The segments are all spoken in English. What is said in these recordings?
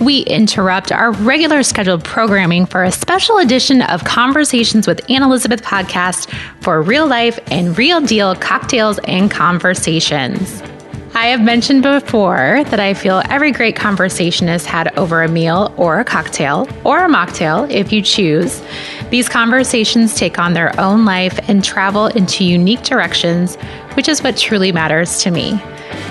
we interrupt our regular scheduled programming for a special edition of Conversations with Anne Elizabeth podcast for real life and real deal cocktails and conversations. I have mentioned before that I feel every great conversation is had over a meal or a cocktail or a mocktail if you choose. These conversations take on their own life and travel into unique directions, which is what truly matters to me.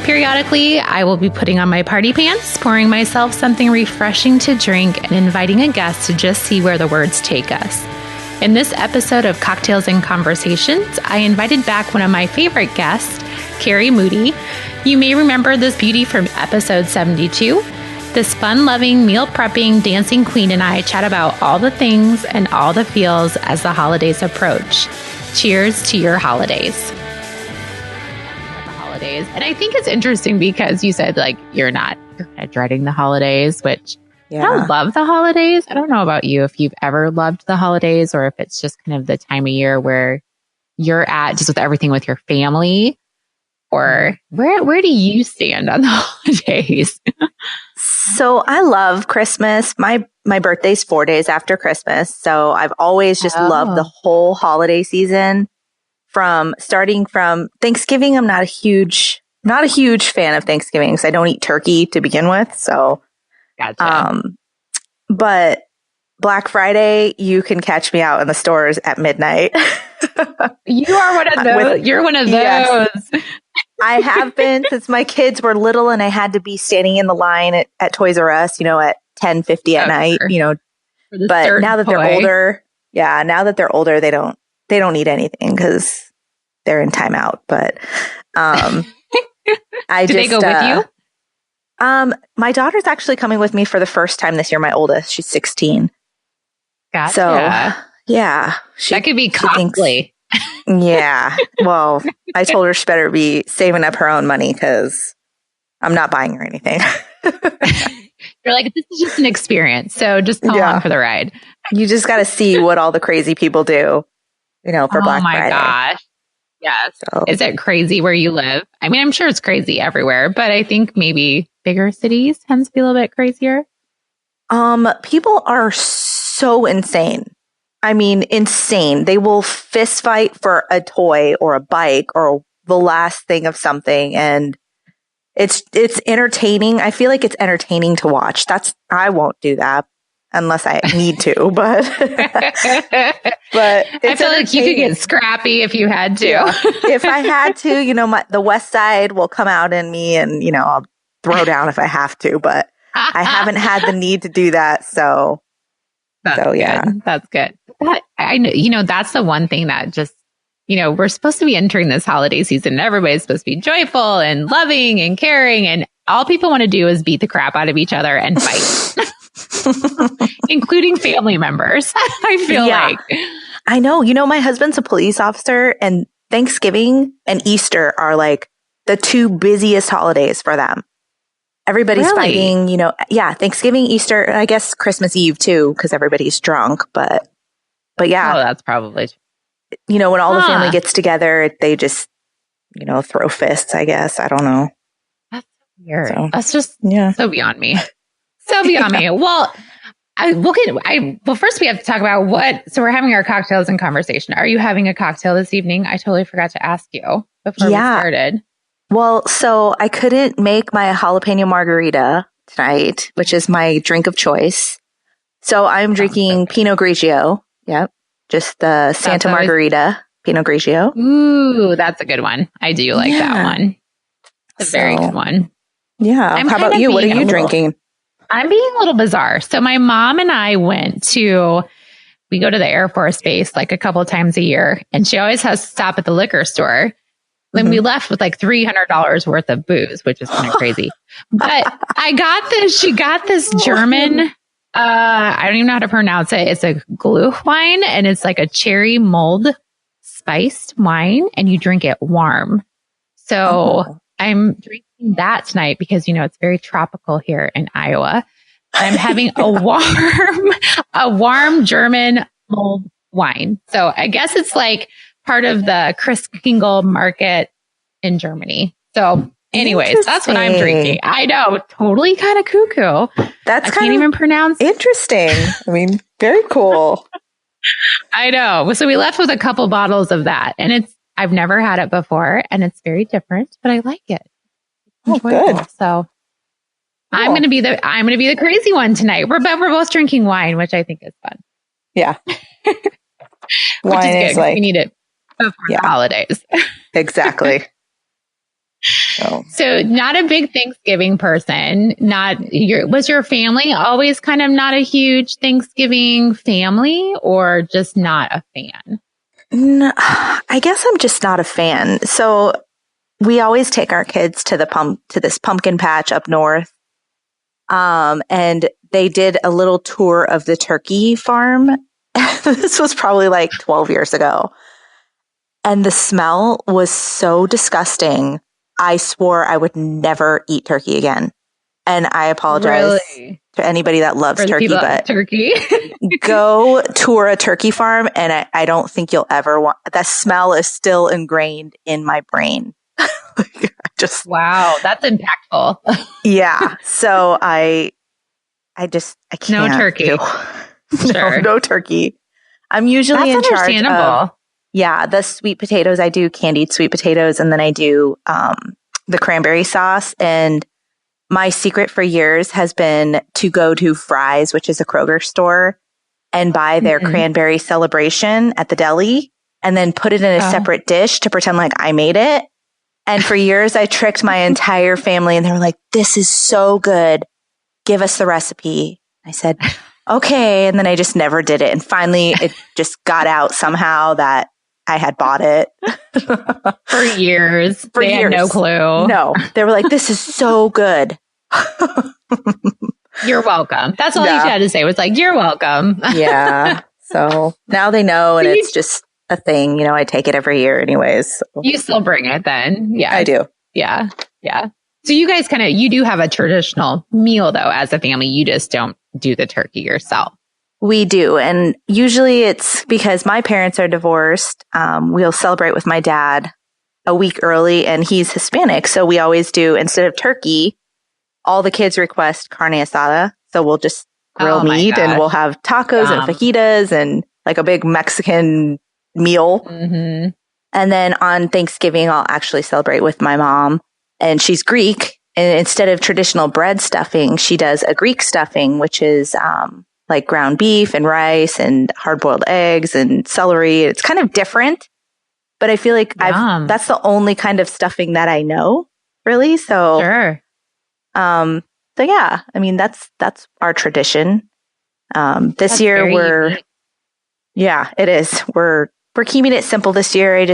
Periodically, I will be putting on my party pants, pouring myself something refreshing to drink, and inviting a guest to just see where the words take us. In this episode of Cocktails and Conversations, I invited back one of my favorite guests, Carrie Moody. You may remember this beauty from episode 72. This fun-loving, meal prepping, dancing queen and I chat about all the things and all the feels as the holidays approach. Cheers to your holidays. And I think it's interesting because you said like you're kind of dreading the holidays, which I don't love the holidays. I don't know about you if you've ever loved the holidays or if it's just kind of the time of year where you're at just with everything with your family, or where do you stand on the holidays? So I love Christmas. My birthday's 4 days after Christmas. So I've always just loved the whole holiday season. Starting from Thanksgiving, I'm not a huge fan of Thanksgiving because I don't eat turkey to begin with. So, gotcha. But Black Friday, you can catch me out in the stores at midnight. You are one of those. You're one of those. Yes. I have been since my kids were little, and I had to be standing in the line at Toys R Us, at 10:50 at night. But now that they're older, they don't need anything because they're in timeout. But Do they go with you? My daughter's actually coming with me for the first time this year. My oldest, she's 16. Gotcha. So yeah, that could be costly. Yeah. Well, I told her she better be saving up her own money because I'm not buying her anything. You're like, this is just an experience, so just come along for the ride. You just got to see what all the crazy people do. For Black Friday. Oh my gosh. Yes. So. Is it crazy where you live? I mean, I'm sure it's crazy everywhere, but I think maybe bigger cities tends to be a little bit crazier. People are so insane. I mean, insane. They will fist fight for a toy or a bike or the last thing of something. And it's entertaining. I feel like it's entertaining to watch. I won't do that. Unless I need to, but I feel like you could get scrappy if you had to. Yeah. If I had to, the West Side will come out in me, and I'll throw down if I have to. But I haven't had the need to do that, so yeah, that's good. I know, that's the one thing that just we're supposed to be entering this holiday season, and everybody's supposed to be joyful and loving and caring, and all people want to do is beat the crap out of each other and fight. Including family members, I feel like. I know. My husband's a police officer, and Thanksgiving and Easter are like the two busiest holidays for them. Everybody's fighting, Thanksgiving, Easter, and I guess Christmas Eve too, because everybody's drunk. But yeah. Oh, that's probably when all the family gets together, they just, throw fists, I guess. I don't know. That's weird. So, that's just so beyond me. So beyond me. Well, first we have to talk about so we're having our cocktails and conversation. Are you having a cocktail this evening? I totally forgot to ask you before we started. Well, so I couldn't make my jalapeno margarita tonight, which is my drink of choice. So I'm drinking Pinot Grigio. Yep. Just the Santa Margarita Pinot Grigio. Ooh, that's a good one. I do like that one. It's a very good one. Yeah. How about you? What are you drinking? I'm being a little bizarre. So my mom and I we go to the Air Force Base like a couple of times a year, and she always has to stop at the liquor store. Then we left with like $300 worth of booze, which is kind of crazy. But she got this German, I don't even know how to pronounce it. It's a Glühwein, and it's like a cherry mulled spiced wine, and you drink it warm. So I'm drinking that tonight because, it's very tropical here in Iowa. I'm having a warm German mulled wine. So I guess it's like part of the Christkindl market in Germany. So Anyways, that's what I'm drinking. I know, totally kind of cuckoo. That's I can't even pronounce. Interesting. I mean, very cool. I know. So we left with a couple bottles of that, and I've never had it before, and it's very different, but I like it. Oh, good. So cool. I'm going to be the crazy one tonight. We're both drinking wine, which I think is fun. Yeah. Wine is like, we need it before the holidays. Exactly. So not a big Thanksgiving person. Was your family always kind of not a huge Thanksgiving family, or just not a fan? No, I guess I'm just not a fan. So we always take our kids to this pumpkin patch up north. And they did a little tour of the turkey farm. This was probably like 12 years ago. And the smell was so disgusting. I swore I would never eat turkey again. And I apologize to anybody that loves turkey, but go tour a turkey farm, and I don't think you'll ever want. That smell is still ingrained in my brain. Wow, that's impactful. Yeah. So I can't. No turkey. No turkey. I'm usually in charge of, the sweet potatoes. I do candied sweet potatoes, and then I do the cranberry sauce. And my secret for years has been to go to Fry's, which is a Kroger store, and buy their cranberry celebration at the deli, and then put it in a separate dish to pretend like I made it. And for years, I tricked my entire family, and they were like, "This is so good. Give us the recipe." I said, "Okay." And then I just never did it. And finally, it just got out somehow that I had bought it. For years. They had no clue. No. They were like, "This is so good." You're welcome. That's all you had to say was like, "You're welcome." Yeah. So now they know, and it's just a thing. I take it every year anyways. So. You still bring it then. Yeah. I do. Yeah. Yeah. So you guys you do have a traditional meal though, as a family. You just don't do the turkey yourself. We do. And usually it's because my parents are divorced. We'll celebrate with my dad a week early, and he's Hispanic. So we always do, instead of turkey, all the kids request carne asada. So we'll just grill meat, and we'll have tacos and fajitas and like a big Mexican meal. Mm-hmm. And then on Thanksgiving, I'll actually celebrate with my mom, and she's Greek. And instead of traditional bread stuffing, she does a Greek stuffing, which is like ground beef and rice and hard-boiled eggs and celery. It's kind of different, but I feel like that's the only kind of stuffing that I know, really. So, sure. So yeah, I mean, that's our tradition. This year it is. We're keeping it simple this year.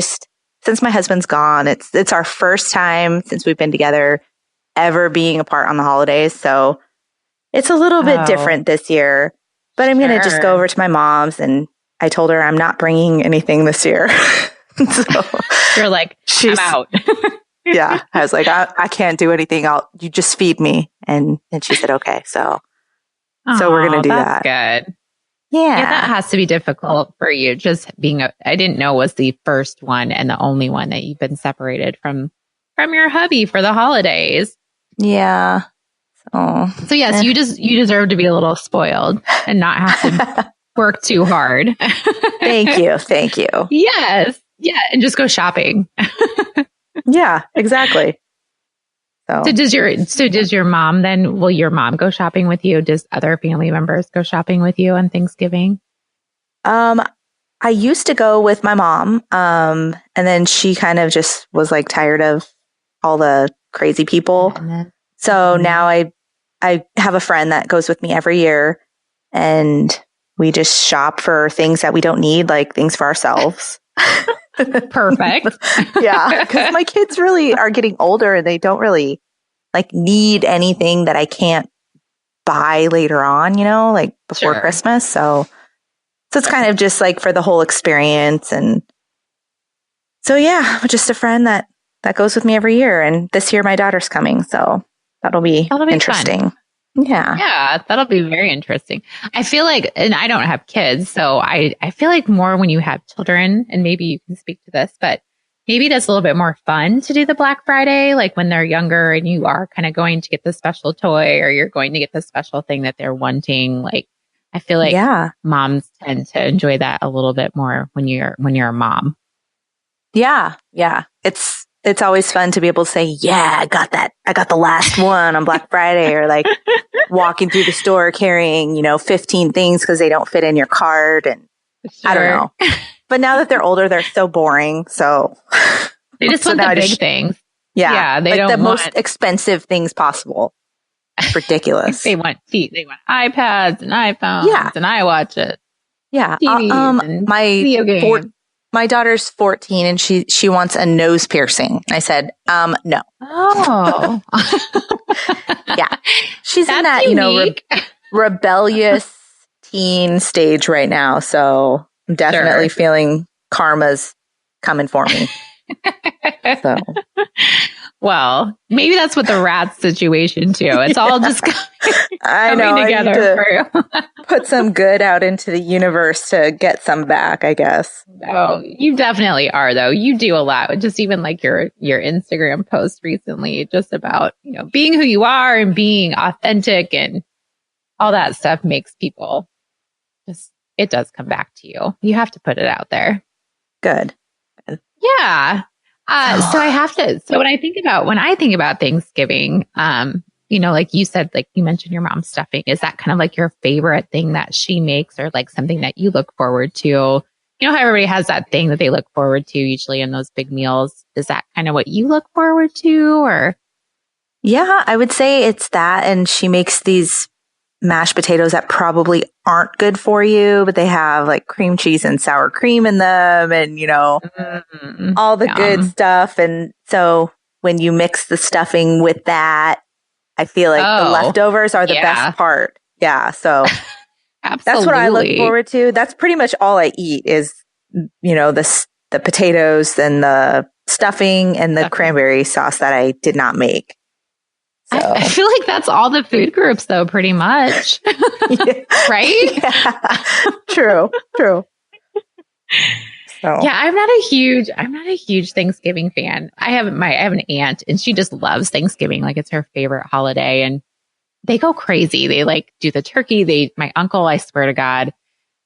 Since my husband's gone, it's our first time since we've been together ever being apart on the holidays. So it's a little bit different this year, but I'm going to just go over to my mom's, and I told her I'm not bringing anything this year. So you're like, I'm out. Yeah. I was like, I can't do anything. You just feed me. And she said, okay. So we're going to do that. Good. Yeah. That has to be difficult for you. Just being I didn't know was the first one and the only one that you've been separated from your hubby for the holidays. Yeah. So yes, you deserve to be a little spoiled and not have to work too hard. Thank you. Yes. Yeah. And just go shopping. Yeah, exactly. So does your mom then, will your mom go shopping with you? Does other family members go shopping with you on Thanksgiving? I used to go with my mom. And then she kind of just was like tired of all the crazy people. So now I have a friend that goes with me every year, and we just shop for things that we don't need, like things for ourselves. Perfect. Yeah. Because my kids really are getting older, and they don't really like need anything that I can't buy later on, like before Christmas. So it's kind of just like for the whole experience. And so, yeah, just a friend that goes with me every year. And this year my daughter's coming. So that'll be interesting. Fun. Yeah. Yeah, that'll be very interesting. I feel like, and I don't have kids, so I feel like more when you have children, and maybe you can speak to this, but maybe that's a little bit more fun to do the Black Friday, like when they're younger and you are kind of going to get the special toy or you're going to get the special thing that they're wanting. Like, I feel like moms tend to enjoy that a little bit more when you're a mom. Yeah. Yeah. It's always fun to be able to say, yeah, I got that. I got the last one on Black Friday, or like walking through the store carrying, 15 things because they don't fit in your cart. And I don't know. But now that they're older, they're so boring. So they just want the big things. Yeah. They don't want the most expensive things possible. Ridiculous. They want iPads and iPhones and iWatches. Yeah. TVs and video games. My daughter's 14 and she wants a nose piercing. I said, no. Oh. Yeah. She's in that, rebellious teen stage right now. So I'm definitely feeling karma's coming for me. So. Well, maybe that's what the rat situation too. It's all just coming together for you. Put some good out into the universe to get some back, I guess. Oh, you definitely are, though. You do a lot. Just even like your Instagram post recently, just about being who you are and being authentic and all that stuff makes people it does come back to you. You have to put it out there. Good. Yeah. So when I think about Thanksgiving, like you said, like you mentioned your mom's stuffing, is that kind of like your favorite thing that she makes, or like something that you look forward to? You know how everybody has that thing that they look forward to usually in those big meals. Is that kind of what you look forward to, or? Yeah, I would say it's that. And she makes these mashed potatoes that probably aren't good for you, but they have like cream cheese and sour cream in them and, all the good stuff. And so when you mix the stuffing with that, I feel like the leftovers are the best part. Yeah. So that's what I look forward to. That's pretty much all I eat is, the potatoes and the stuffing and the cranberry sauce that I did not make. So. I feel like that's all the food groups, though, pretty much. Right? Yeah. True. So. Yeah, I'm not a huge Thanksgiving fan. I have an aunt and she just loves Thanksgiving. Like it's her favorite holiday, and they go crazy. They like do the turkey. My uncle, I swear to God,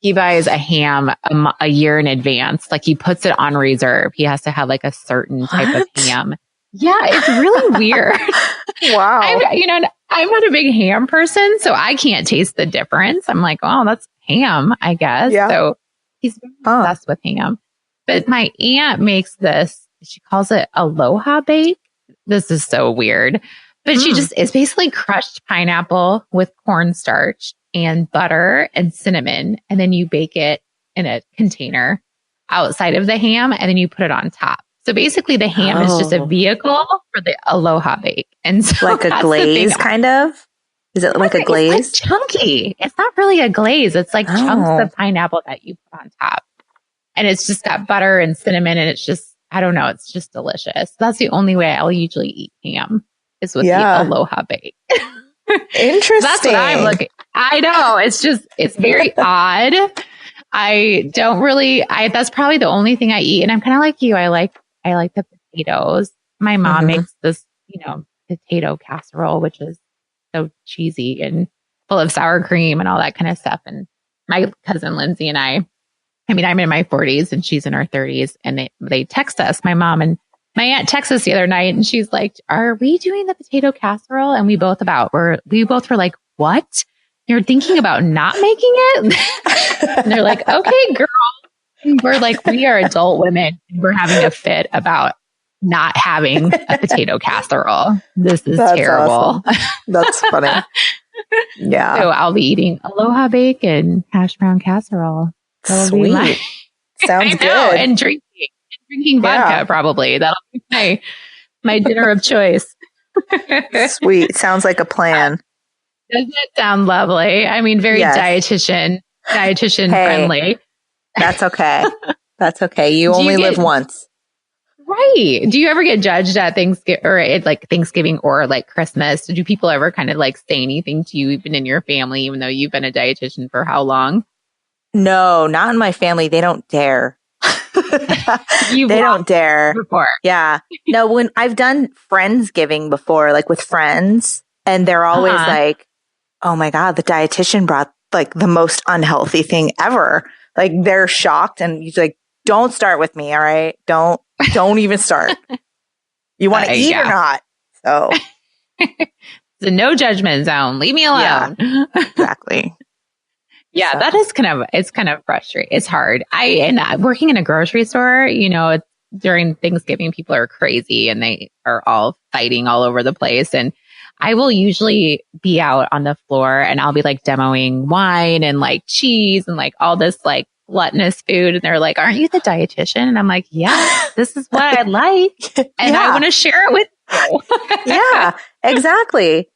he buys a ham a year in advance. Like he puts it on reserve. He has to have like a certain type of ham. Yeah, it's really weird. Wow. I'm not a big ham person, so I can't taste the difference. I'm like, oh, that's ham, I guess. Yeah. So he's obsessed with ham. But my aunt makes this, she calls it aloha bake. This is so weird. But it's basically crushed pineapple with cornstarch and butter and cinnamon. And then you bake it in a container outside of the ham, and then you put it on top. So basically the ham is just a vehicle for the aloha bake. And so like a glaze kind of? Is it like a glaze? It's like chunky. It's not really a glaze. It's like chunks of pineapple that you put on top. And it's just got butter and cinnamon, and it's just, I don't know, it's just delicious. That's the only way I'll usually eat ham is with the aloha bake. Interesting. That's what I'm looking. I know. It's very odd. That's probably the only thing I eat. And I'm kind of like you. I like the potatoes. My mom makes this, potato casserole, which is so cheesy and full of sour cream and all that kind of stuff. And my cousin Lindsay and I'm in my 40s and she's in her 30s, and they text us, my mom and my aunt texted us the other night, and she's like, are we doing the potato casserole? And we both were like, what? You're thinking about not making it? And they're like, okay, girl. And we're like, we are adult women. We're having a fit about not having a potato casserole. This is terrible. Awesome. That's funny. Yeah. So I'll be eating aloha bake and hash brown casserole. Sweet. Sounds good. And drinking vodka, probably. That'll be my dinner of choice. Sweet. Sounds like a plan. Doesn't it sound lovely? I mean, very dietitian friendly. That's okay. That's okay. You only live once. Right. Do you ever get judged at Thanksgiving or like Christmas? Do people ever kind of like say anything to you, even in your family, even though you've been a dietitian for how long? No, not in my family. They don't dare. They don't dare. Before. Yeah. No, when I've done Friendsgiving before, like with friends, and they're always like, oh my God, the dietitian brought like the most unhealthy thing ever. Like they're shocked and he's like, don't start with me. All right. Don't even start. You want to eat or not? So it's a no judgment zone. Leave me alone. Yeah, exactly. Yeah, So. that is it's kind of frustrating. It's hard. Working in a grocery store, during Thanksgiving, people are crazy and they are all fighting all over the place. And I will usually be out on the floor and I'll be like demoing wine and like cheese and like all this like gluttonous food. And they're like, aren't you the dietitian? And I'm like, yeah, this is what I like. And I want to share it with you. Yeah, exactly.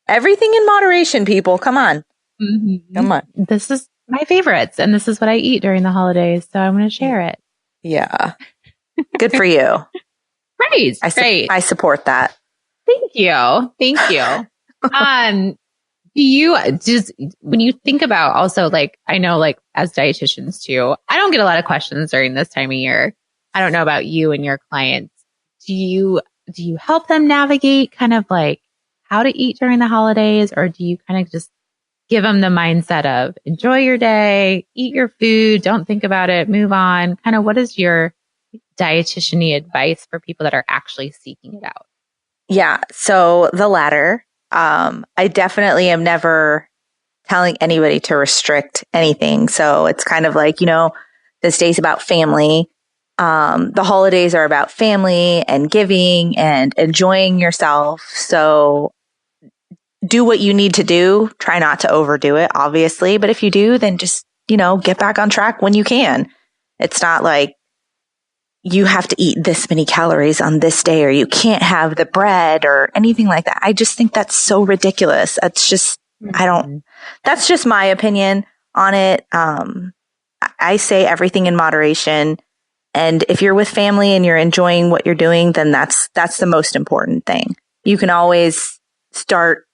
Everything in moderation, people. Come on. Mm-hmm. Come on. This is my favorites. And this is what I eat during the holidays. So I'm going to share it. Yeah. Good for you. Great. I support that. Thank you. Do you just, when you think about also like, I know like as dietitians too, I don't get a lot of questions during this time of year. I don't know about you and your clients. Do you help them navigate kind of like how to eat during the holidays, or do you kind of just give them the mindset of enjoy your day, eat your food, don't think about it, move on? Kind of what is your dietitian-y advice for people that are actually seeking it out? Yeah. So the latter, I definitely am never telling anybody to restrict anything. So it's kind of like, this day's about family. The holidays are about family and giving and enjoying yourself. So do what you need to do. Try not to overdo it, obviously. But if you do, then just, get back on track when you can. It's not like you have to eat this many calories on this day, or you can't have the bread or anything like that. I just think that's so ridiculous. That's just, that's just my opinion on it. I say everything in moderation. And if you're with family and you're enjoying what you're doing, then that's the most important thing. You can always start,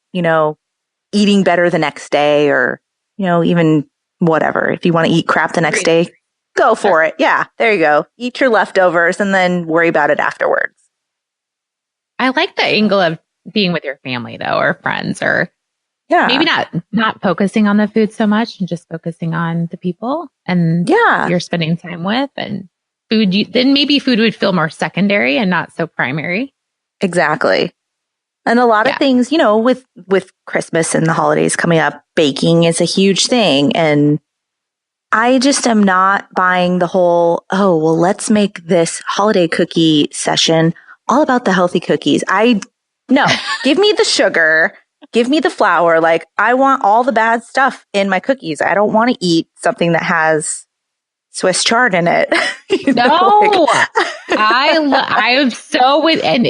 eating better the next day, or, even whatever. If you want to eat crap the next day, go for it. Yeah, there you go. Eat your leftovers and then worry about it afterwards. I like the angle of being with your family though, or friends, or maybe not focusing on the food so much and just focusing on the people and you're spending time with, and food. Then maybe food would feel more secondary and not so primary. Exactly. And a lot of things, with Christmas and the holidays coming up, baking is a huge thing. And I just am not buying the whole, let's make this holiday cookie session all about the healthy cookies. No, give me the sugar, give me the flour. Like, I want all the bad stuff in my cookies. I don't want to eat something that has Swiss chard in it. I'm so with, and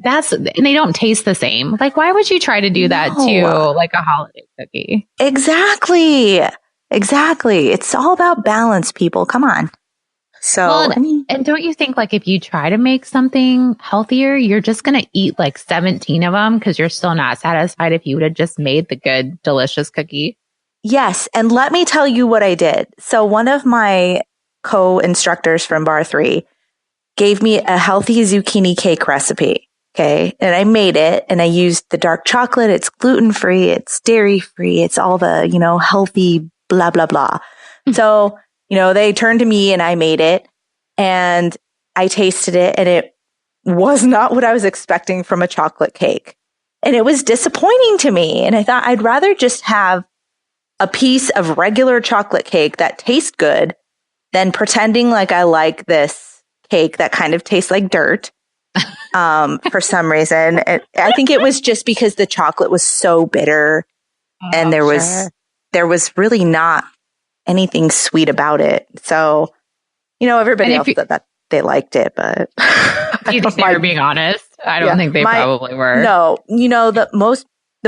they don't taste the same. Like, why would you try to do that to like a holiday cookie? Exactly. It's all about balance, people. Come on. So, and don't you think like if you try to make something healthier, you're just going to eat like 17 of them because you're still not satisfied if you would have just made the good, delicious cookie? Yes. And let me tell you what I did. So one of my co-instructors from Bar 3 gave me a healthy zucchini cake recipe. Okay. And I made it and I used the dark chocolate. It's gluten-free. It's dairy-free. It's all the, healthy blah, blah, blah. So, they turned to me and I made it and I tasted it and it was not what I was expecting from a chocolate cake. And it was disappointing to me. And I thought I'd rather just have a piece of regular chocolate cake that tastes good than pretending like I like this cake that kind of tastes like dirt. For some reason. I think it was just because the chocolate was so bitter and there was really not anything sweet about it. So, everybody else said that they liked it, but do you think they were being honest? I don't think they probably were. No, the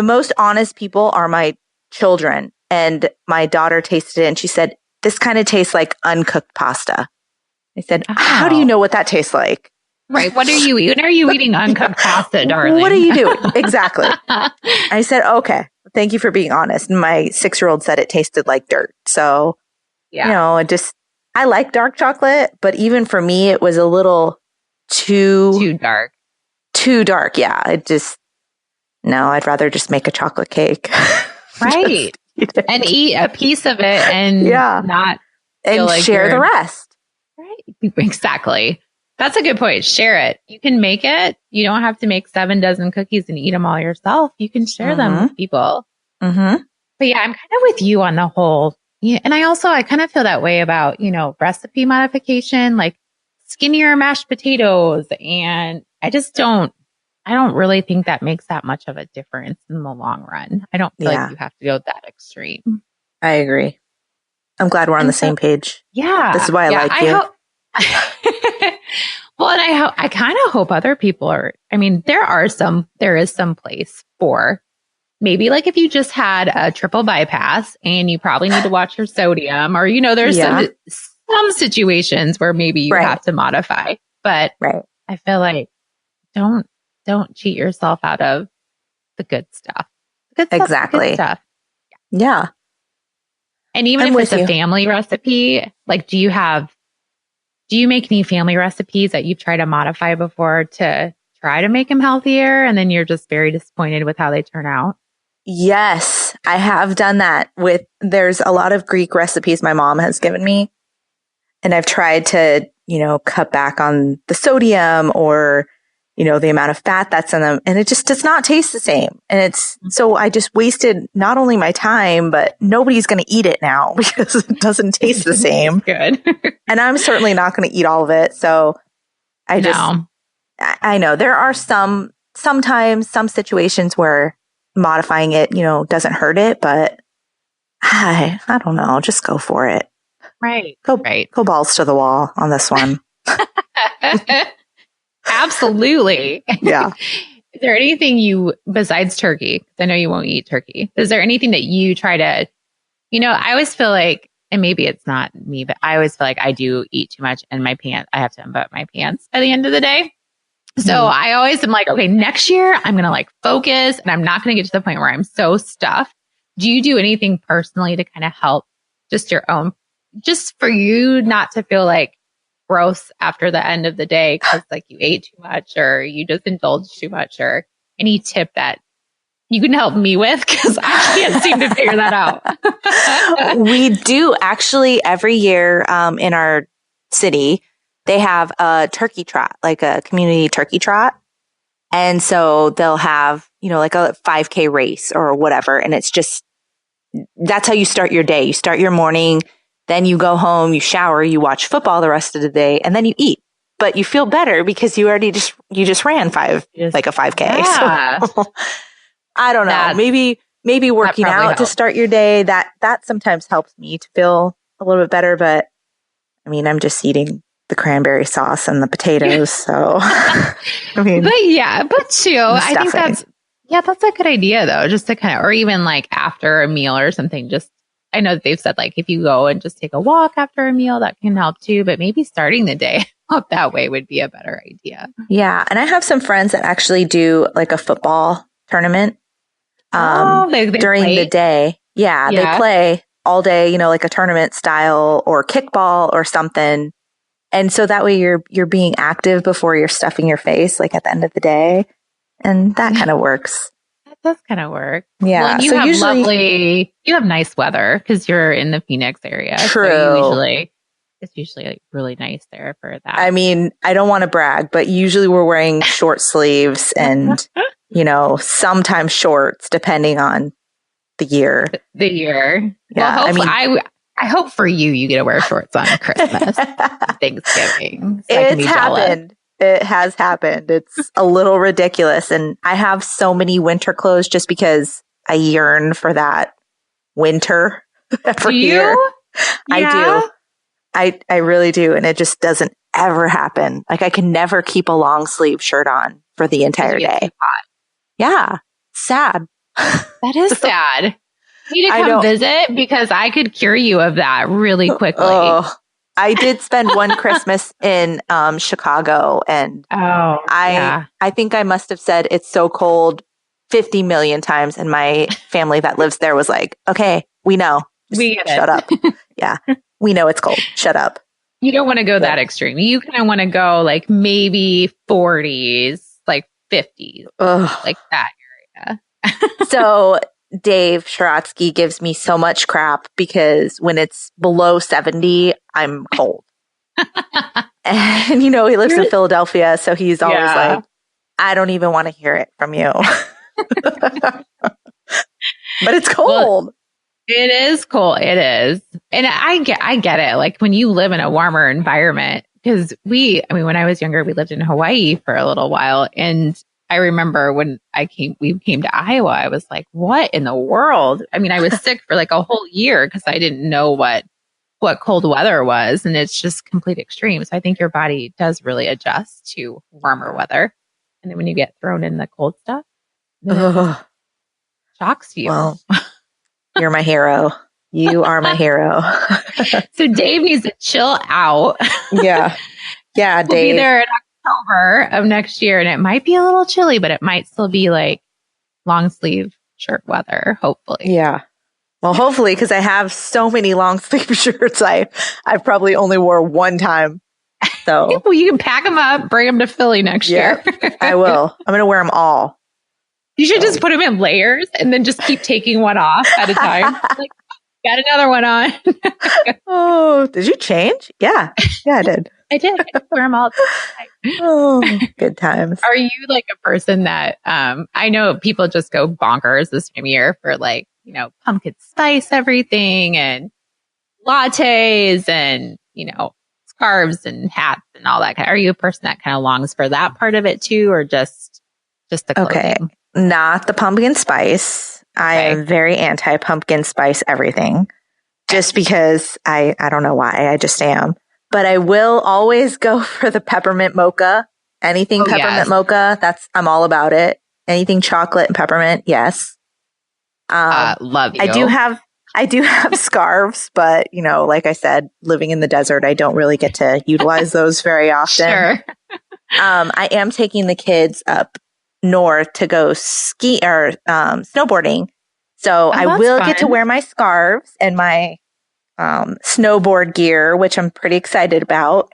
most honest people are my children, and my daughter tasted it and she said, this kind of tastes like uncooked pasta. I said, how do you know what that tastes like? Right. What are you eating? Are you eating uncooked pasta, darling? What are you doing? Exactly. I said, okay, thank you for being honest. And my 6-year-old said it tasted like dirt. So, it just, I like dark chocolate, but even for me, it was a little Too dark. Too dark. Yeah. No, I'd rather just make a chocolate cake. Right. And eat a piece of it and not feel and like share the rest. Right. Exactly. That's a good point. Share it. You can make it. You don't have to make 7 dozen cookies and eat them all yourself. You can share them with people. Mm-hmm. But yeah, I'm kind of with you on the whole. Yeah. And I kind of feel that way about, recipe modification, like skinnier mashed potatoes. And I don't really think that makes that much of a difference in the long run. I don't feel like you have to go that extreme. I agree. I'm glad we're on the same page. Yeah. This is why I like you. Well, and I kind of hope other people are, there is some place for maybe like if you just had a triple bypass and you probably need to watch your sodium or, there's some situations where maybe you have to modify, but I feel like don't cheat yourself out of the good stuff. Exactly. Good stuff. Yeah. And even if it's a family recipe, like do you make any family recipes that you've tried to modify before to try to make them healthier and then you're just very disappointed with how they turn out? Yes, I have done that there's a lot of Greek recipes my mom has given me and I've tried to, cut back on the sodium or, the amount of fat that's in them and it just does not taste the same. And so I just wasted not only my time, but nobody's going to eat it now because it doesn't taste the same. Good. And I'm certainly not going to eat all of it. So I know there are sometimes some situations where modifying it, doesn't hurt it, but I don't know. Just go for it. Right. Go balls to the wall on this one. Absolutely. Yeah. Is there anything besides turkey? I know you won't eat turkey. Is there anything that you try to, I always feel like, and maybe it's not me, but I always feel like I do eat too much and I have to unbutton my pants by the end of the day. So I always am like, okay, next year I'm going to focus and I'm not going to get to the point where I'm so stuffed. Do you do anything personally to kind of help just your own, just for you not to feel gross after the end of the day because you ate too much or you just indulged too much or any tip that you can help me with because I can't seem to figure that out. We do actually every year in our city, they have a turkey trot, like a community turkey trot. And so they'll have, a 5K race or whatever. And it's just, that's how you start your day. You start your morning, then you go home, you shower, you watch football the rest of the day, and then you eat. But you feel better because you already just ran a 5K. Yeah. So, I don't know. Maybe working out to start your day, that sometimes helps me to feel a little bit better. But I'm just eating the cranberry sauce and the potatoes. So, but too, I think that's a good idea though. Just to kind of, or even after a meal or something, I know that they've said if you go and just take a walk after a meal, that can help too, but maybe starting the day up that way would be a better idea. Yeah. And I have some friends that actually do a football tournament, during the day. Yeah. They play all day, a tournament style or kickball or something. And so that way you're being active before you're stuffing your face, at the end of the day. And that kind of works. That does kind of work. Yeah. Well, you have nice weather because you're in the Phoenix area. True. So it's usually really nice there for that. I don't want to brag, but usually we're wearing short sleeves and, sometimes shorts depending on the year. Yeah. Well, I hope for you get to wear shorts on Christmas, Thanksgiving. So it's happened. It has happened. It's a little ridiculous. And I have so many winter clothes just because I yearn for that winter every year. Yeah. I do. I really do. And it just doesn't ever happen. I can never keep a long sleeve shirt on for the entire day. Yeah. Sad. That is sad. You need to come visit because I could cure you of that really quickly. I did spend one Christmas in Chicago and I think I must have said it's so cold 50 million times. And my family that lives there was like, okay, we know. We get shut it. up. Yeah. We know it's cold. Shut up. You don't want to go that extreme. You kind of want to go like maybe 40s, like 50s, like that area. So Dave Sharatsky gives me so much crap because when it's below 70, I'm cold. And, he lives in Philadelphia. So he's always like, I don't even want to hear it from you. But it's cold. Well, it is cold. It is. And I get it. Like when you live in a warmer environment, because when I was younger, we lived in Hawaii for a little while. And I remember when we came to Iowa, I was like, what in the world? I mean, I was sick for like a whole year because I didn't know what cold weather was. And it's just complete extreme. So I think your body does really adjust to warmer weather. And then when you get thrown in the cold stuff, it shocks you. Well, you're my hero. You are my hero. So Dave needs to chill out. Yeah. Yeah, Dave. We'll be there in October of next year, and it might be a little chilly, but it might still be like long sleeve shirt weather, hopefully. Yeah. Well, hopefully, because I have so many long sleeve shirts. I've probably only wore one time. So well, you can pack them up, bring them to Philly next year. I will. I'm going to wear them all. You should just put them in layers and then just keep taking one off at a time. Like, got another one on. Oh, did you change? Yeah. Yeah, I did. I did. I wear them all the time. Oh, good times. Are you like a person that, I know people just go bonkers this time of year for like, pumpkin spice everything and lattes and, scarves and hats and all that. Are you a person that kind of longs for that part of it too, or just the clothing? Okay. Not the pumpkin spice. I am very anti pumpkin spice everything just because I don't know why. I just am. But I will always go for the peppermint mocha. Anything peppermint mocha, I'm all about it. Anything chocolate and peppermint, yes. Love you. I do have scarves, but like I said, living in the desert, I don't really get to utilize those very often. Sure. I am taking the kids up north to go ski or snowboarding. So I will get to wear my scarves and my snowboard gear, which I'm pretty excited about.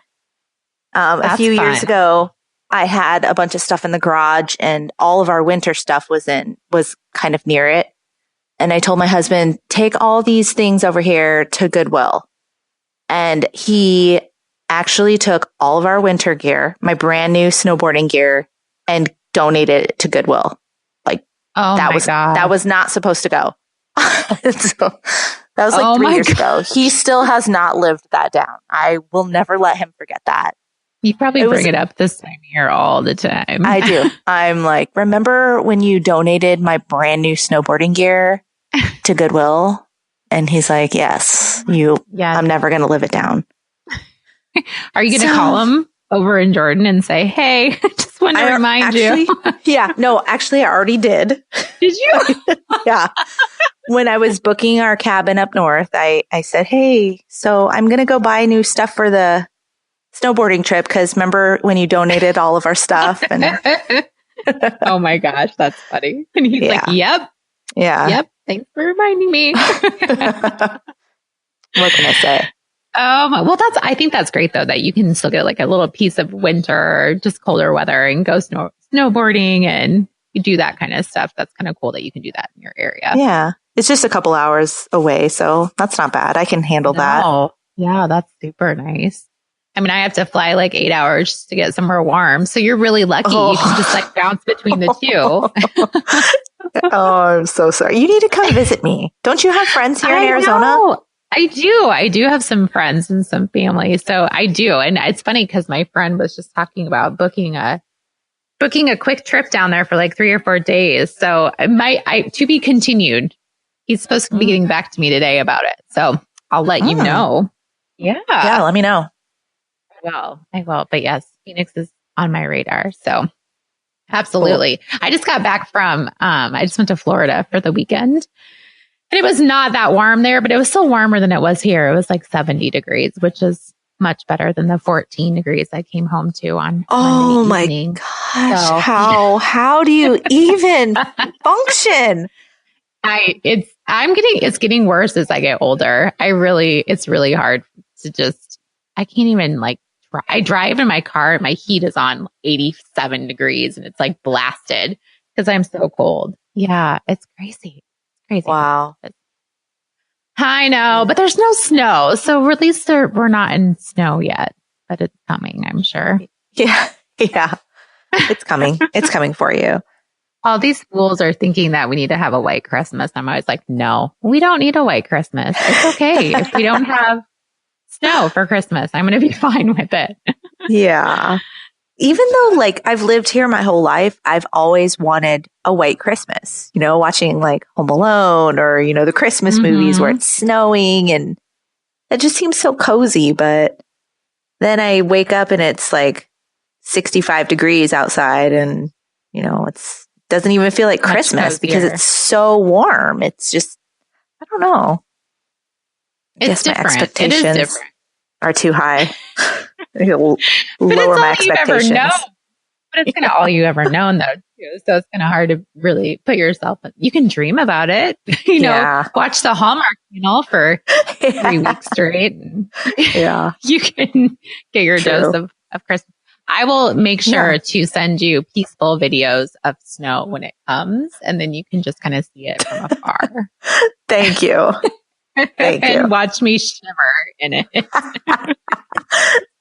A few years ago, I had a bunch of stuff in the garage and all of our winter stuff was kind of near it. And I told my husband, take all these things over here to Goodwill. And he actually took all of our winter gear, my brand new snowboarding gear, and donated it to Goodwill. Like that was not supposed to go. So, that was like 3 years ago. He still has not lived that down. I will never let him forget that. You probably bring it up this time of year all the time. I do. I'm like, remember when you donated my brand new snowboarding gear to Goodwill? And he's like, yes, I'm never going to live it down. Are you going to call him over in Jordan and say, hey, just want to remind you? Yeah. No, actually, I already did. Did you? Yeah. When I was booking our cabin up north, I said, hey, so I'm going to go buy new stuff for the snowboarding trip. Because remember when you donated all of our stuff? And oh my gosh, that's funny. And he's like, yep. Yeah. Yep. Thanks for reminding me. What can I say? Well, I think that's great though, that you can still get like a little piece of winter, just colder weather and go snowboarding and you do that kind of stuff. That's kind of cool that you can do that in your area. Yeah. It's just a couple hours away. So that's not bad. I can handle that. Yeah. That's super nice. I mean, I have to fly like 8 hours just to get somewhere warm. So you're really lucky. You can just like bounce between the two. Oh, I'm so sorry. You need to come visit me. Don't you have friends here in Arizona? Know. I do. I do have some friends and some family. So I do. And it's funny because my friend was just talking about booking a quick trip down there for like 3 or 4 days. So to be continued. He's supposed to be getting back to me today about it. So I'll let you know. Yeah. Yeah. Let me know. I will. But yes, Phoenix is on my radar. So absolutely. Cool. I just got back I just went to Florida for the weekend. And it was not that warm there, but it was still warmer than it was here. It was like 70 degrees, which is much better than the 14 degrees I came home to on Monday evening. My gosh. So, how do you even function? It's getting worse as I get older. It's really hard to just, I can't even like, I drive in my car, my heat is on 87 degrees and it's like blasted because I'm so cold. Yeah, it's crazy. Crazy. Wow. I know, but there's no snow. So at least we're not in snow yet, but it's coming, I'm sure. Yeah. Yeah. It's coming. It's coming for you. All these fools are thinking that we need to have a white Christmas. I'm always like, no, we don't need a white Christmas. It's okay if we don't have snow for Christmas. I'm going to be fine with it. Yeah. Even though like I've lived here my whole life, I've always wanted a white Christmas, watching like Home Alone or, the Christmas movies where it's snowing and it just seems so cozy. But then I wake up and it's like 65 degrees outside and, it's doesn't even feel like Christmas because it's so warm. It's just, I don't know. I guess my expectations are too high. Lower my expectations. But it's kind of all you ever known though, too. So it's kind of hard to really put yourself, you can dream about it, watch the Hallmark Channel for 3 weeks straight. And you can get your dose of Christmas. I will make sure to send you peaceful videos of snow when it comes, and then you can just kind of see it from afar. Thank you. Thank you. And watch me shiver in it.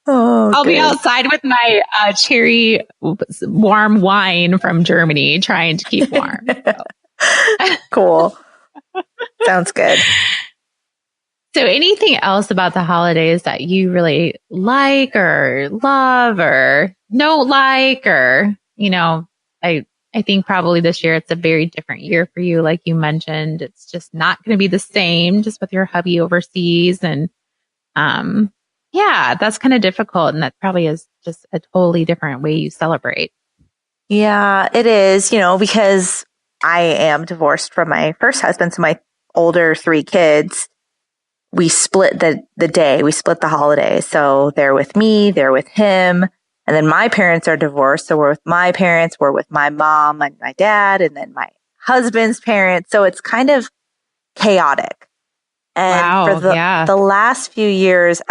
I'll be outside with my cherry warm wine from Germany trying to keep warm. So. Cool. Sounds good. So anything else about the holidays that you really like or love or don't like or, I think probably this year it's a very different year for you. Like you mentioned, it's just not going to be the same just with your hubby overseas. And, that's kind of difficult. And that probably is just a totally different way you celebrate. Yeah, it is, because I am divorced from my first husband. So my older 3 kids, we split the day, we split the holiday. So they're with me, they're with him. And then my parents are divorced. So we're with my parents, we're with my mom and my dad, and then my husband's parents. So it's kind of chaotic. And for the last few years,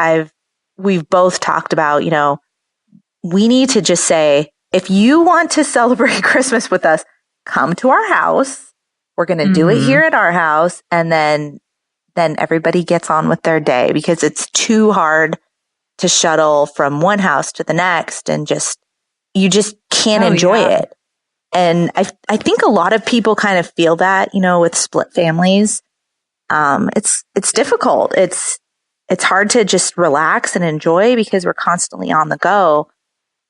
we've both talked about, we need to just say, if you want to celebrate Christmas with us, come to our house. We're going to do it here at our house. And then everybody gets on with their day because it's too hard to shuttle from one house to the next and you just can't enjoy it. And I think a lot of people kind of feel that, with split families. It's difficult. It's hard to just relax and enjoy because we're constantly on the go.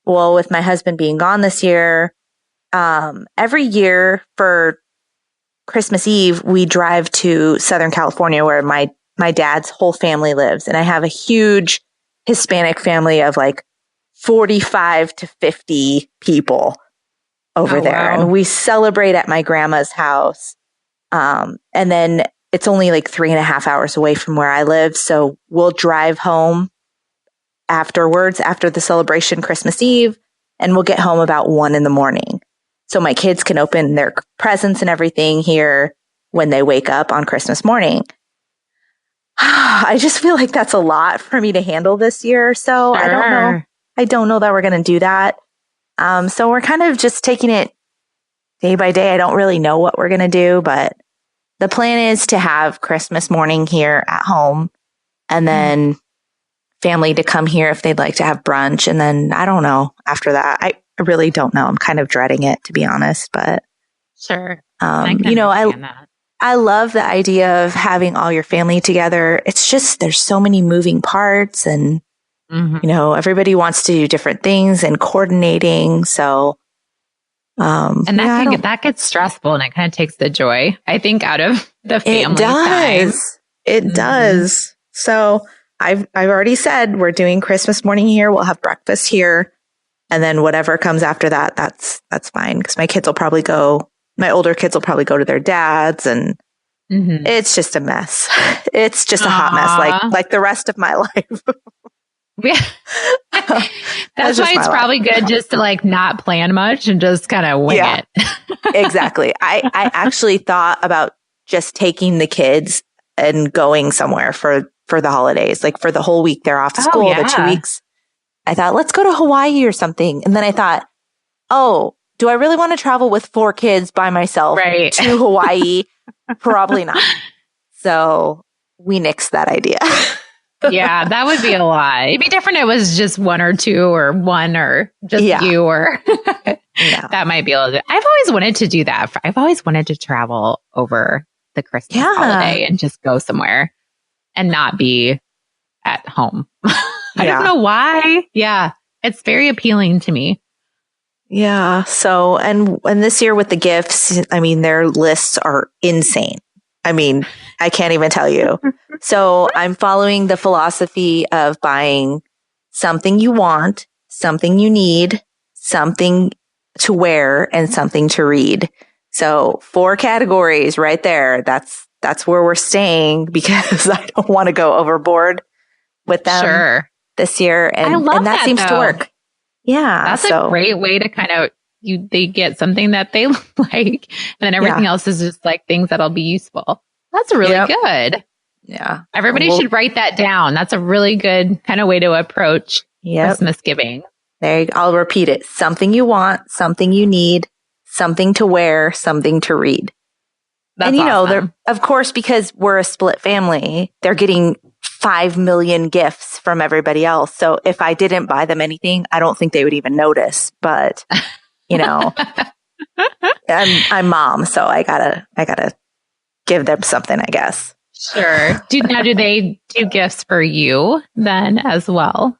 Well, with my husband being gone this year, every year for Christmas Eve, we drive to Southern California where my dad's whole family lives. And I have a huge Hispanic family of like 45 to 50 people over there. Wow. And we celebrate at my grandma's house. And then it's only like 3.5 hours away from where I live. So we'll drive home afterwards, after the celebration Christmas Eve, and we'll get home about 1 a.m. So my kids can open their presents and everything here when they wake up on Christmas morning. I just feel like that's a lot for me to handle this year. So sure. I don't know that we're going to do that. So we're kind of just taking it day by day. I don't really know what we're going to do, but the plan is to have Christmas morning here at home and then family to come here if they'd like to have brunch. And then I don't know after that. I really don't know. I'm kind of dreading it, to be honest, but sure. I love the idea of having all your family together. It's just, there's so many moving parts and, everybody wants to do different things and coordinating. So, and that gets stressful and it kind of takes the joy, I think, out of the family time. It does. So I've already said we're doing Christmas morning here. We'll have breakfast here. And then whatever comes after that, that's fine. Cause my older kids will probably go to their dads and it's just a mess. It's just a hot mess. Like the rest of my life. Yeah. That's why it's probably good just to like not plan much and just kind of wing it. Exactly. I actually thought about just taking the kids and going somewhere for the holidays. Like for the whole week they're off to school, the 2 weeks. I thought, let's go to Hawaii or something. And then I thought, oh, do I really want to travel with 4 kids by myself to Hawaii? Probably not. So we nixed that idea. Yeah, that would be a lot. It'd be different if it was just 1 or 2 or 1 or just you or that might be a little bit. I've always wanted to do that. I've always wanted to travel over the Christmas holiday and just go somewhere and not be at home. I don't know why. Yeah, it's very appealing to me. Yeah. So, and this year with the gifts, I mean, their lists are insane. I mean, I can't even tell you. So I'm following the philosophy of buying something you want, something you need, something to wear, and something to read. So 4 categories right there. That's where we're staying because I don't want to go overboard with them this year. And that seems to work. Yeah. That's a great way to kind of, they get something that they like, and then everything else is just like things that'll be useful. That's really good. Yeah. Everybody should write that down. That's a really good kind of way to approach Christmas giving. I'll repeat it. Something you want, something you need, something to wear, something to read. That's awesome. They're, of course, because we're a split family, they're getting 5 million gifts from everybody else. So if I didn't buy them anything, I don't think they would even notice. But, I'm mom, so I gotta give them something, I guess. Sure. Do they do gifts for you then as well?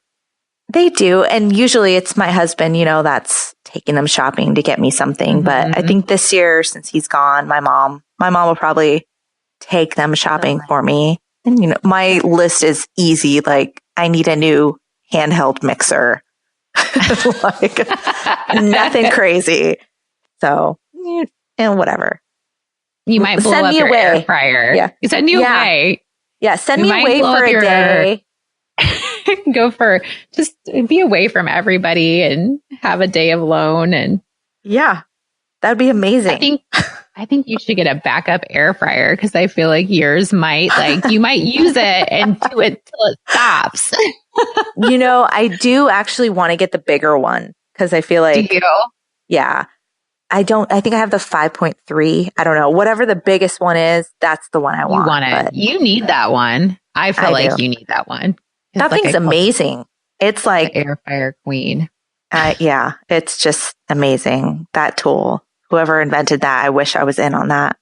They do. And usually it's my husband, that's taking them shopping to get me something. Mm-hmm. But I think this year, since he's gone, my mom will probably take them shopping for me. And, my list is easy. Like, I need a new handheld mixer. Like, nothing crazy. So, and whatever. You might blow up your air fryer. Yeah. You send me away. Yeah. Send me away for a day. Just be away from everybody and have a day alone. And that'd be amazing. I think you should get a backup air fryer because I feel like yours you might use it and do it till it stops. I do actually want to get the bigger one because I feel like, do you? Yeah. I think I have the 5.3. I don't know. Whatever the biggest one is, that's the one I want. You want it. You need that one. I feel like you need that one. That thing's amazing. It's like air fryer queen. It's just amazing. That tool. Whoever invented that, I wish I was in on that.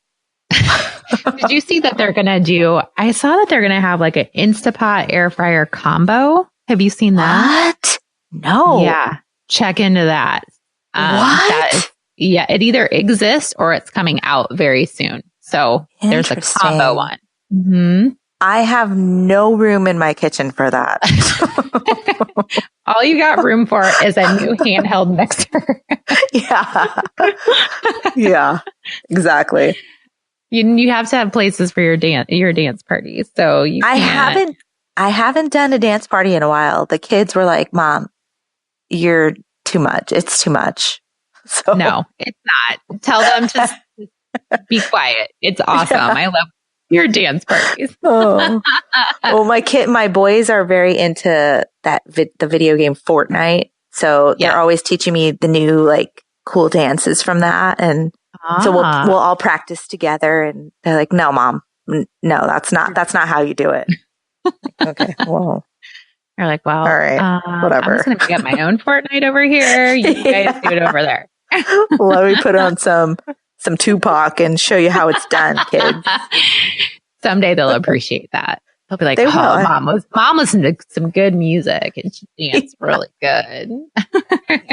Did you see that I saw that they're going to have like an Instapot air fryer combo. Have you seen that? What? No. Yeah. Check into that. What? It either exists or it's coming out very soon. So there's a combo one. Mm-hmm. I have no room in my kitchen for that. All you got room for is a new handheld mixer. Yeah, exactly. You have to have places for your dance parties. So I haven't done a dance party in a while. The kids were like, "Mom, you're too much. It's too much." So no, it's not. Tell them to be quiet. It's awesome. I love your dance parties. Well, my boys are very into the video game Fortnite. So they're always teaching me the new cool dances from that. And so we'll all practice together and they're like, "No, Mom, no, that's not how you do it." Okay. Well, you're like, well, all right, whatever. I'm just going to make up my own Fortnite over here. You guys do it over there. Let me put on some Tupac and show you how it's done, kids. Someday they'll appreciate that. They'll be like, Mom listened to some good music and she danced really good.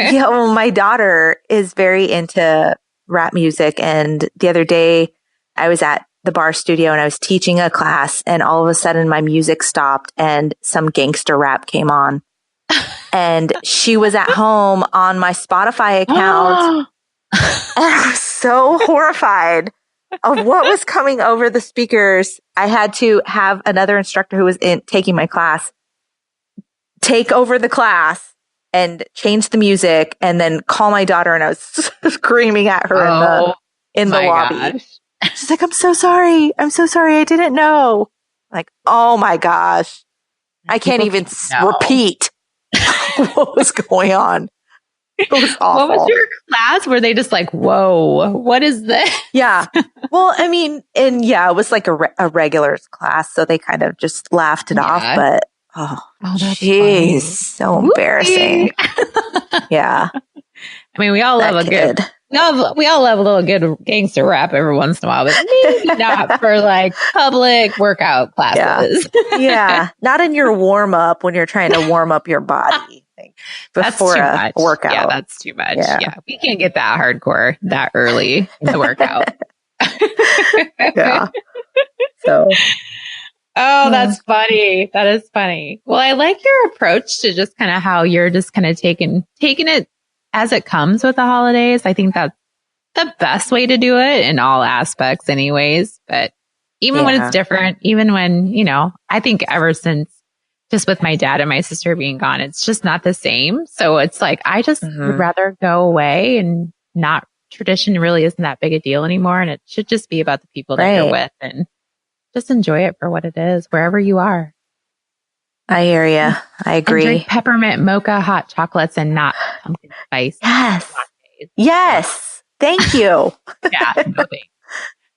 Well, my daughter is very into rap music. And the other day I was at the bar studio and I was teaching a class and all of a sudden my music stopped and some gangster rap came on. And she was at home on my Spotify account. And I was so horrified of what was coming over the speakers. I had to have another instructor who was taking my class take over the class and change the music and then call my daughter. And I was screaming at her in the lobby. Gosh. She's like, I'm so sorry. I'm so sorry. I didn't know. Like, oh my gosh. I can't even repeat what was going on. It was awful. What was your class? Were they just like, whoa, what is this? Yeah. Well, I mean, and it was like a regulars class. So they kind of just laughed it off. But, jeez, so embarrassing. Yeah. I mean, we all love a good, we all love a little good gangster rap every once in a while, but maybe not for like public workout classes. Yeah. Not in your warm up when you're trying to warm up your body. Before a workout. Yeah, that's too much. Yeah. We can't get that hardcore that early in the workout. Yeah. So. Oh, that's funny. That is funny. Well, I like your approach to just kind of how you're just kind of taking it as it comes with the holidays. I think that's the best way to do it in all aspects anyways. But even when it's different, even when, I think ever since just with my dad and my sister being gone, it's just not the same. So it's like, I just would rather go away and not tradition really isn't that big a deal anymore. And it should just be about the people that you're with and just enjoy it for what it is, wherever you are. I hear you. I agree. And drink peppermint mocha hot chocolates and not pumpkin spice. Yes. Yes. Thank you. Yeah. No thanks.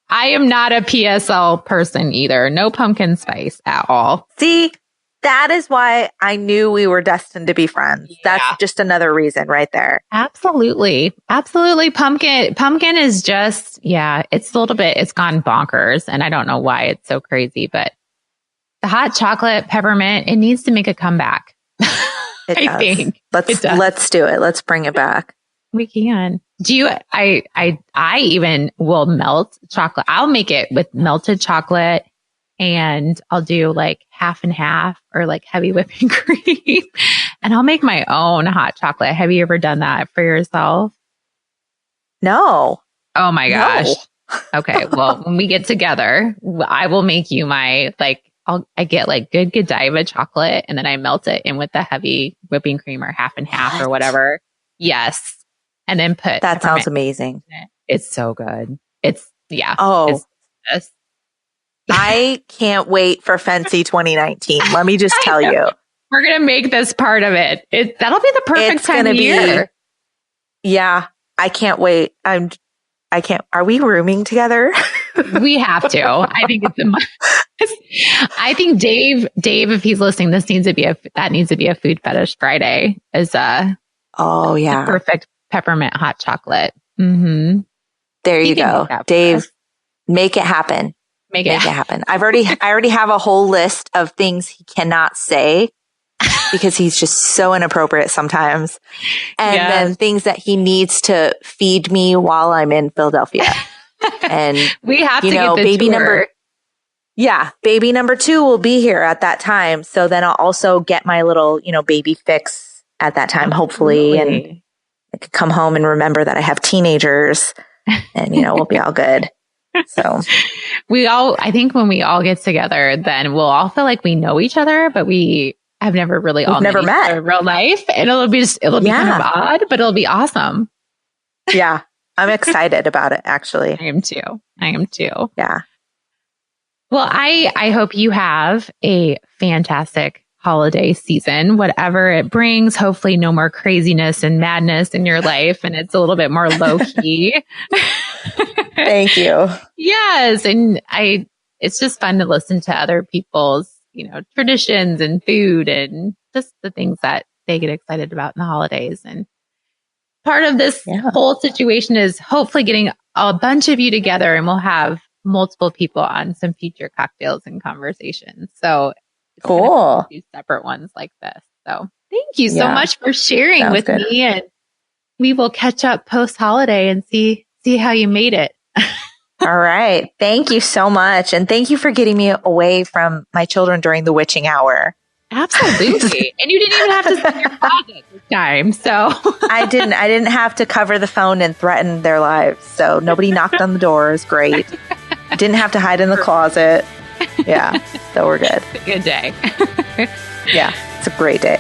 I am not a PSL person either. No pumpkin spice at all. See, that is why I knew we were destined to be friends. Yeah. That's just another reason right there. Absolutely. Absolutely. Pumpkin is just, it's a little bit, it's gone bonkers. And I don't know why it's so crazy, but the hot chocolate peppermint, it needs to make a comeback. I think. Let's do it. Let's bring it back. We can. I even will melt chocolate. I'll make it with melted chocolate. And I'll do like half and half or like heavy whipping cream. And I'll make my own hot chocolate. Have you ever done that for yourself? No. Oh my gosh. No. Okay. Well, when we get together, I will make you my, I get like good Godiva chocolate and then I melt it in with the heavy whipping cream or half and half or whatever. Yes. And then that sounds amazing. It's so good. It's I can't wait for Fancy 2019. Let me just tell you. We're going to make this part of it. That'll be the perfect time of year. Yeah. I can't wait. Are we rooming together? We have to. I think I think Dave, if he's listening, that needs to be a food fetish Friday the perfect peppermint hot chocolate. Mm-hmm. There you go. Dave, make it happen. Make it happen. I already have a whole list of things he cannot say because he's just so inappropriate sometimes. And then things that he needs to feed me while I'm in Philadelphia. And we have to get the baby tour. Baby number 2 will be here at that time. So then I'll also get my little, baby fix at that time, hopefully. And I could come home and remember that I have teenagers and, we'll be all good. So I think when we all get together, then we'll all feel like we know each other, but we have never really met in real life. And it'll be kind of odd, but it'll be awesome. Yeah. I'm excited about it, actually. I am too. Yeah. Well, I hope you have a fantastic holiday season, whatever it brings. Hopefully no more craziness and madness in your life. And it's a little bit more low key. Thank you. Yes. And it's just fun to listen to other people's, traditions and food and just the things that they get excited about in the holidays. And part of this whole situation is hopefully getting a bunch of you together and we'll have multiple people on some future cocktails and conversations. So cool. 2 separate ones like this. So thank you so much for sharing with me, and we will catch up post holiday and see how you made it. All right. Thank you so much. And thank you for getting me away from my children during the witching hour. Absolutely. And you didn't even have to sit in your closet this time. So I didn't have to cover the phone and threaten their lives. So nobody knocked on the door. It was great. Didn't have to hide in the closet. Yeah. So we're good. It's a good day. Yeah. It's a great day.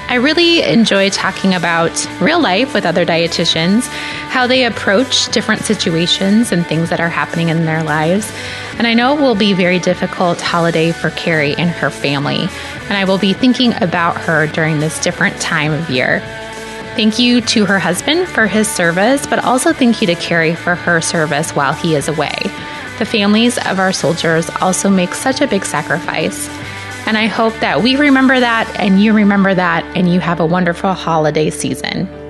I really enjoy talking about real life with other dietitians, how they approach different situations and things that are happening in their lives. And I know it will be a very difficult holiday for Carrie and her family, and I will be thinking about her during this different time of year. Thank you to her husband for his service, but also thank you to Carrie for her service while he is away. The families of our soldiers also make such a big sacrifice. And I hope that we remember that and you remember that and you have a wonderful holiday season.